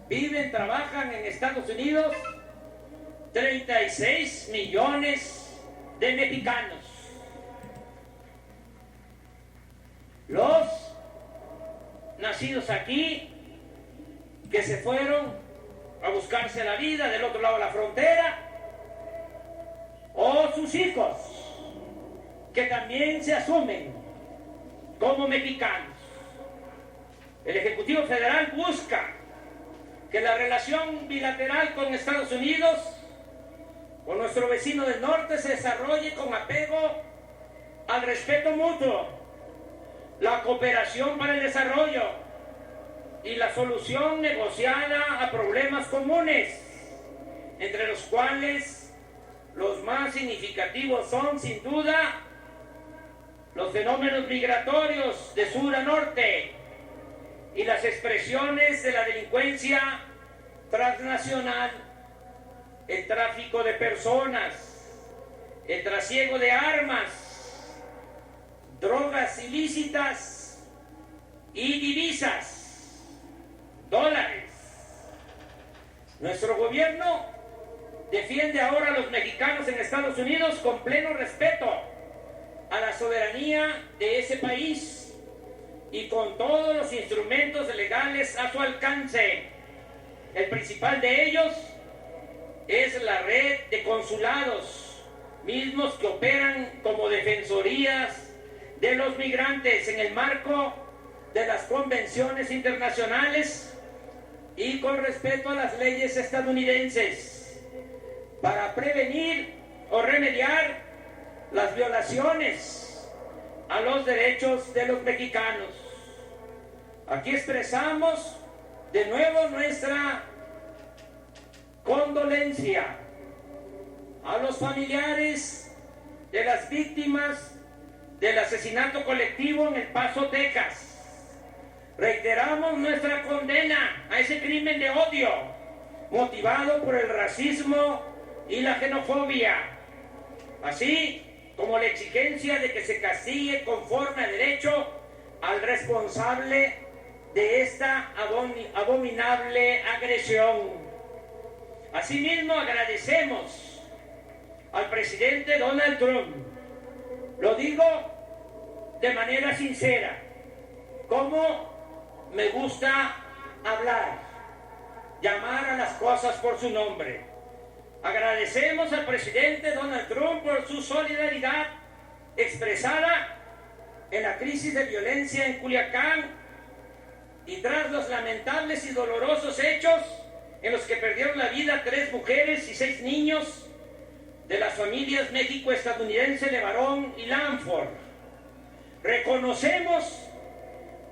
Speaker 1: Viven, trabajan en Estados Unidos 36 millones de mexicanos. Los nacidos aquí, que se fueron a buscarse la vida del otro lado de la frontera, o sus hijos, que también se asumen como mexicanos. El Ejecutivo Federal busca que la relación bilateral con Estados Unidos, con nuestro vecino del norte, se desarrolle con apego al respeto mutuo, la cooperación para el desarrollo y la solución negociada a problemas comunes, entre los cuales los más significativos son, sin duda, los fenómenos migratorios de sur a norte, y las expresiones de la delincuencia transnacional, el tráfico de personas, el trasiego de armas, drogas ilícitas y divisas, dólares. Nuestro gobierno defiende ahora a los mexicanos en Estados Unidos con pleno respeto a la soberanía de ese país y con todos los instrumentos legales a su alcance. El principal de ellos es la red de consulados, mismos que operan como defensorías de los migrantes en el marco de las convenciones internacionales y con respeto a las leyes estadounidenses, para prevenir o remediar las violaciones a los derechos de los mexicanos. Aquí expresamos de nuevo nuestra condolencia a los familiares de las víctimas del asesinato colectivo en El Paso, Texas. Reiteramos nuestra condena a ese crimen de odio motivado por el racismo y la xenofobia, así como la exigencia de que se castigue conforme a derecho al responsable de esta abominable agresión. Asimismo, agradecemos al presidente Donald Trump, lo digo de manera sincera, como me gusta hablar, llamar a las cosas por su nombre. Agradecemos al presidente Donald Trump por su solidaridad expresada en la crisis de violencia en Culiacán y tras los lamentables y dolorosos hechos en los que perdieron la vida 3 mujeres y 6 niños de las familias méxico-estadounidense LeBaron y Lanford. Reconocemos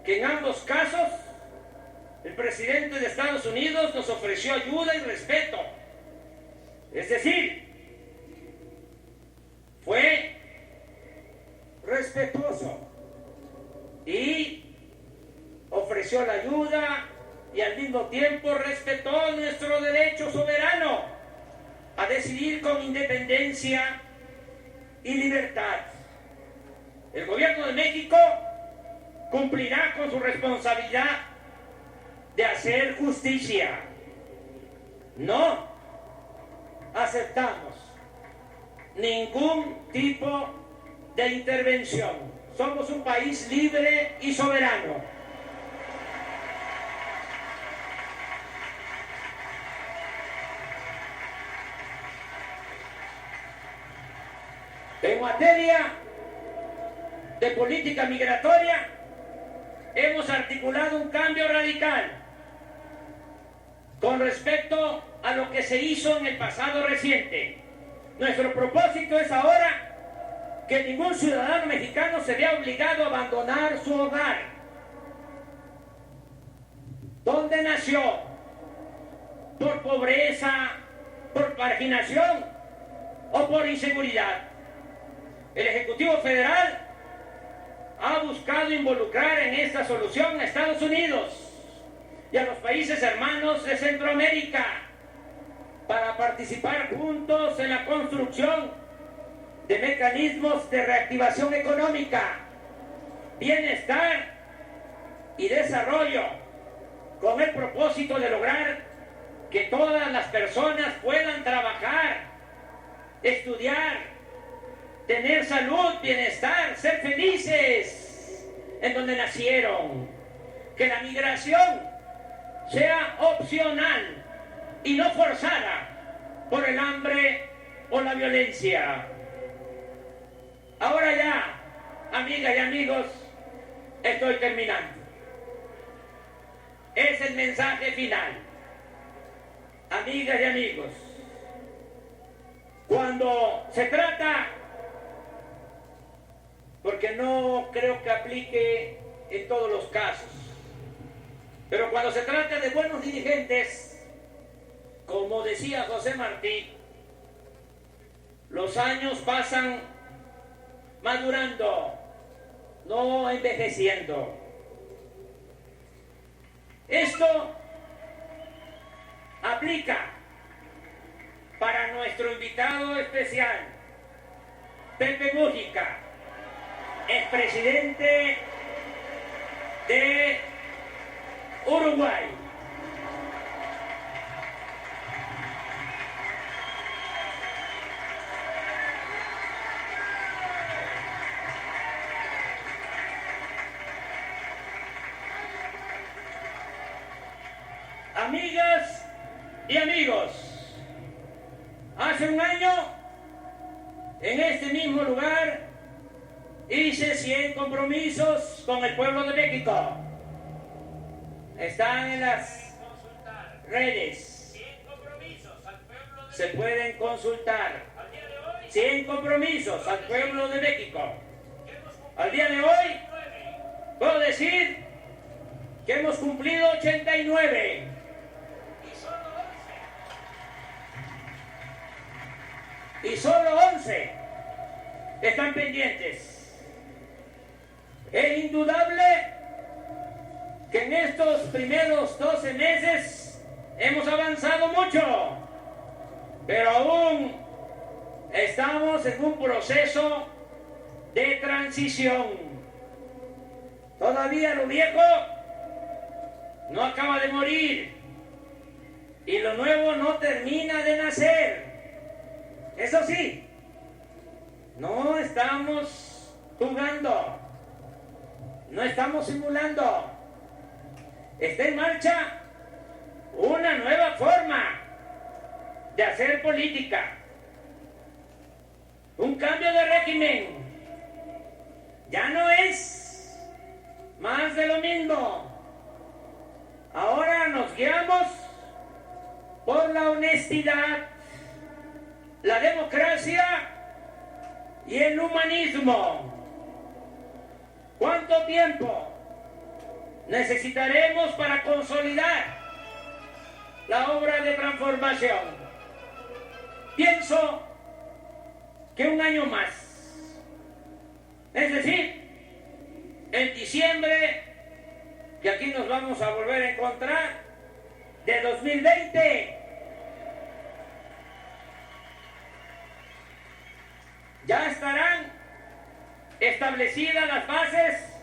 Speaker 1: que en ambos casos el presidente de Estados Unidos nos ofreció ayuda y respeto. Es decir, fue respetuoso y ofreció la ayuda y al mismo tiempo respetó nuestro derecho soberano a decidir con independencia y libertad. El gobierno de México cumplirá con su responsabilidad de hacer justicia. No aceptamos ningún tipo de intervención. Somos un país libre y soberano. En materia de política migratoria, hemos articulado un cambio radical con respecto a lo que se hizo en el pasado reciente. Nuestro propósito es ahora que ningún ciudadano mexicano se vea obligado a abandonar su hogar, donde nació, por pobreza, por marginación o por inseguridad. El Ejecutivo Federal ha buscado involucrar en esta solución a Estados Unidos y a los países hermanos de Centroamérica para participar juntos en la construcción de mecanismos de reactivación económica, bienestar y desarrollo, con el propósito de lograr que todas las personas puedan trabajar, estudiar, tener salud, bienestar, ser felices en donde nacieron. Que la migración sea opcional y no forzada por el hambre o la violencia. Ahora ya, amigas y amigos, estoy terminando. Es el mensaje final. Amigas y amigos, cuando se trata, porque no creo que aplique en todos los casos, pero cuando se trata de buenos dirigentes, como decía José Martí, los años pasan madurando, no envejeciendo. Esto aplica para nuestro invitado especial, Pepe Mujica, expresidente de Uruguay. Amigas y amigos, hace un año, en este mismo lugar, hice 100 compromisos con el pueblo de México. Están en las redes. 100 compromisos al pueblo de Se pueden consultar. 100 compromisos al pueblo de México. Al día de hoy, puedo decir que hemos cumplido 89. Y solo 11 están pendientes. Es indudable que en estos primeros 12 meses hemos avanzado mucho, pero aún estamos en un proceso de transición. Todavía lo viejo no acaba de morir y lo nuevo no termina de nacer. Eso sí, no estamos jugando, no estamos simulando. Está en marcha una nueva forma de hacer política, un cambio de régimen. Ya no es más de lo mismo. Ahora nos guiamos por la honestidad, la democracia y el humanismo. ¿Cuánto tiempo necesitaremos para consolidar la obra de transformación? Pienso que un año más. Es decir, en diciembre, que aquí nos vamos a volver a encontrar, de 2020, ya estarán establecidas las bases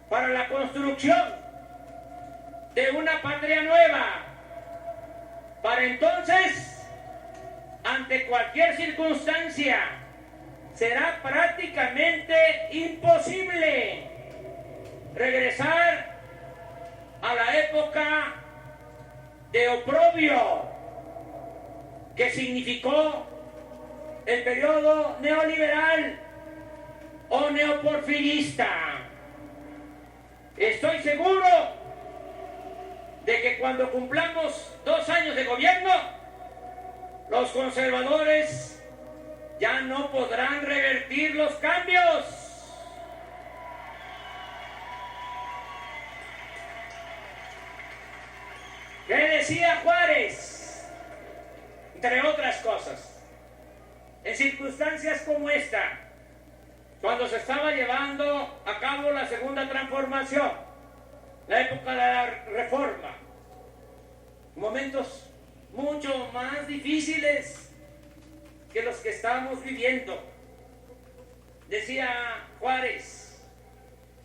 Speaker 1: para la construcción de una patria nueva. Para entonces, ante cualquier circunstancia, será prácticamente imposible regresar a la época de oprobio que significó el periodo neoliberal o neoporfirista. Estoy seguro de que cuando cumplamos 2 años de gobierno, los conservadores ya no podrán revertir los cambios. ¿Qué decía Juárez? Entre otras cosas. En circunstancias como esta, cuando se estaba llevando a cabo la segunda transformación, la época de la reforma, momentos mucho más difíciles que los que estamos viviendo, decía Juárez,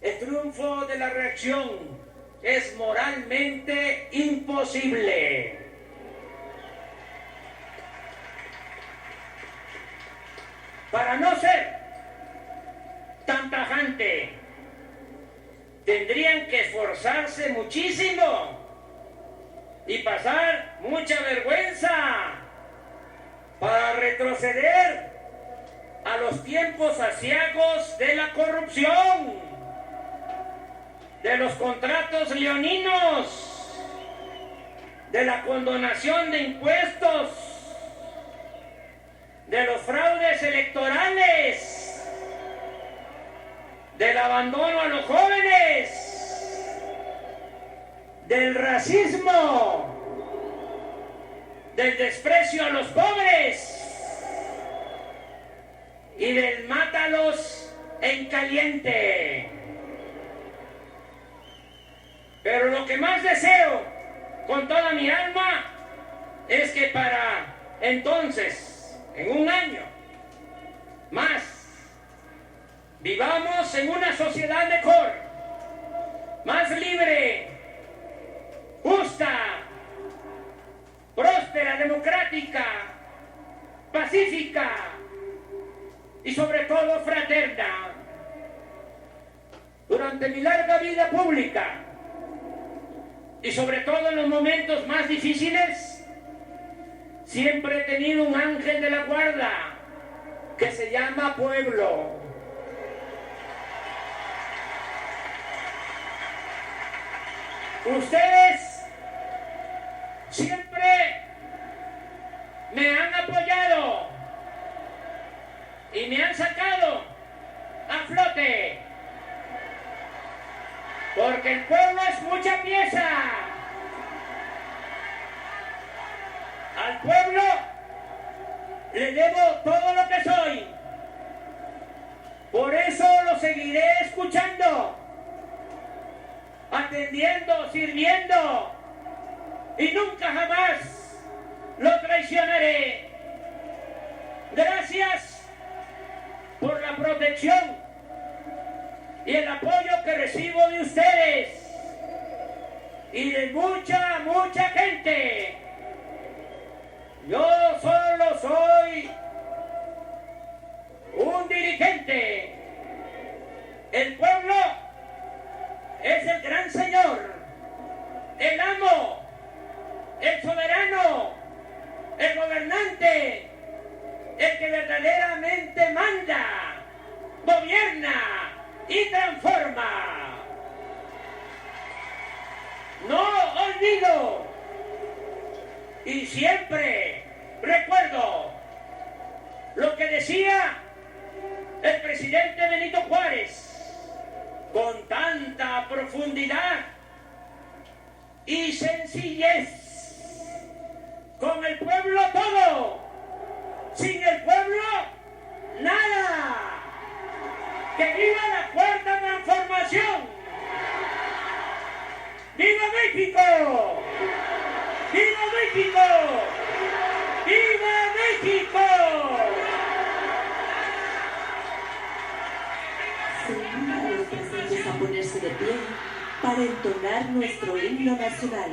Speaker 1: el triunfo de la reacción es moralmente imposible. Para no ser tan tajante, tendrían que esforzarse muchísimo y pasar mucha vergüenza para retroceder a los tiempos aciagos de la corrupción, de los contratos leoninos, de la condonación de impuestos, de los fraudes electorales, del abandono a los jóvenes, del racismo, del desprecio a los pobres y del mátalos en caliente. Pero lo que más deseo con toda mi alma es que para entonces, en un año más, vivamos en una sociedad mejor, más libre, justa, próspera, democrática, pacífica y sobre todo fraterna. Durante mi larga vida pública y sobre todo en los momentos más difíciles, siempre he tenido un ángel de la guarda que se llama pueblo. Ustedes siempre me han apoyado y me han sacado a flote, porque el pueblo es mucha pieza. Al pueblo le debo todo lo que soy. Por eso lo seguiré escuchando, atendiendo, sirviendo, y nunca jamás lo traicionaré. Gracias por la protección y el apoyo que recibo de ustedes y de mucha gente. Yo solo soy un dirigente. El pueblo es el gran señor, el amo, el soberano, el gobernante, el que verdaderamente manda, gobierna y transforma. No olvido y siempre recuerdo lo que decía el presidente Benito Juárez con tanta profundidad y sencillez: con el pueblo todo, sin el pueblo nada. ¡Que viva la cuarta transformación! ¡Viva México! ¡Viva México! ¡Viva México!
Speaker 2: Se invita a los presentes a ponerse de pie para entonar nuestro himno nacional.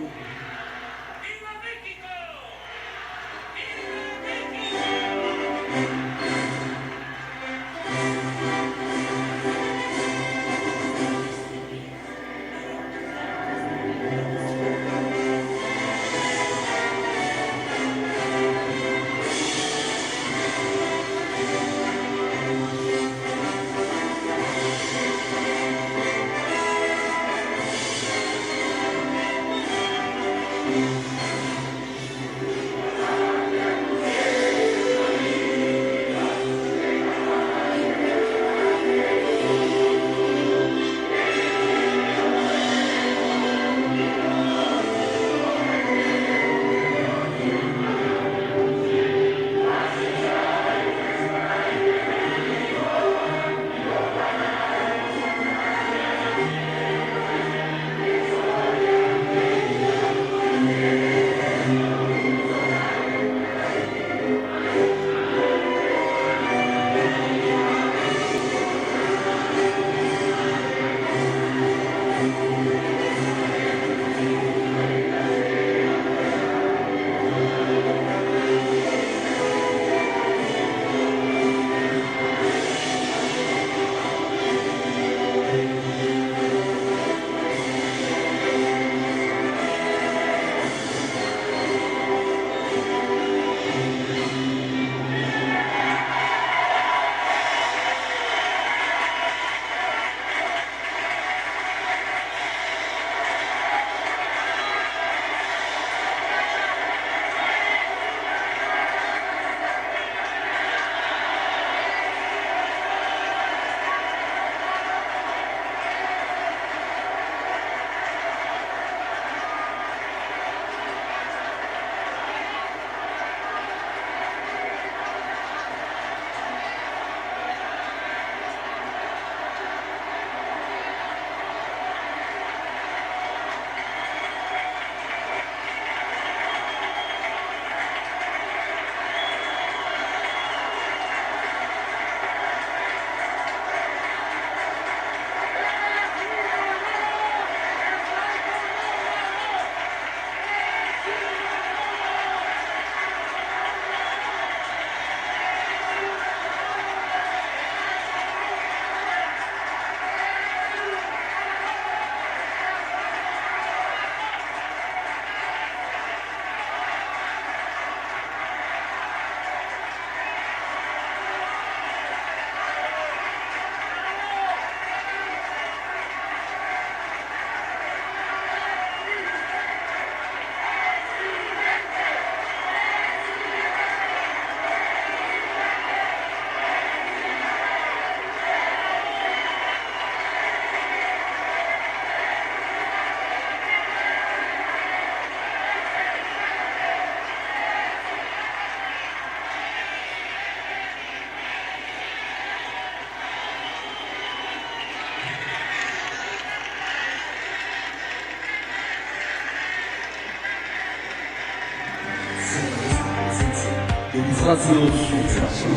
Speaker 3: Radio Superación,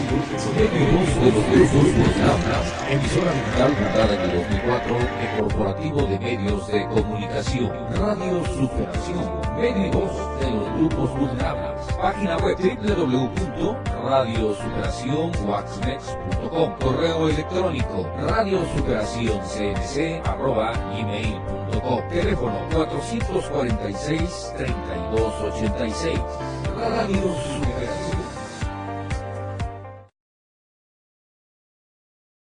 Speaker 3: medio y voz de los grupos vulnerables, emisora digital fundada en el 2004 en Corporativo de Medios de Comunicación. Radio Superación, medio y voz de los grupos vulnerables. Página web www.radiosuperacionwaxmex.com. Correo electrónico radiosuperacioncnc@gmail.com. Teléfono 446-3286. Radio Superación.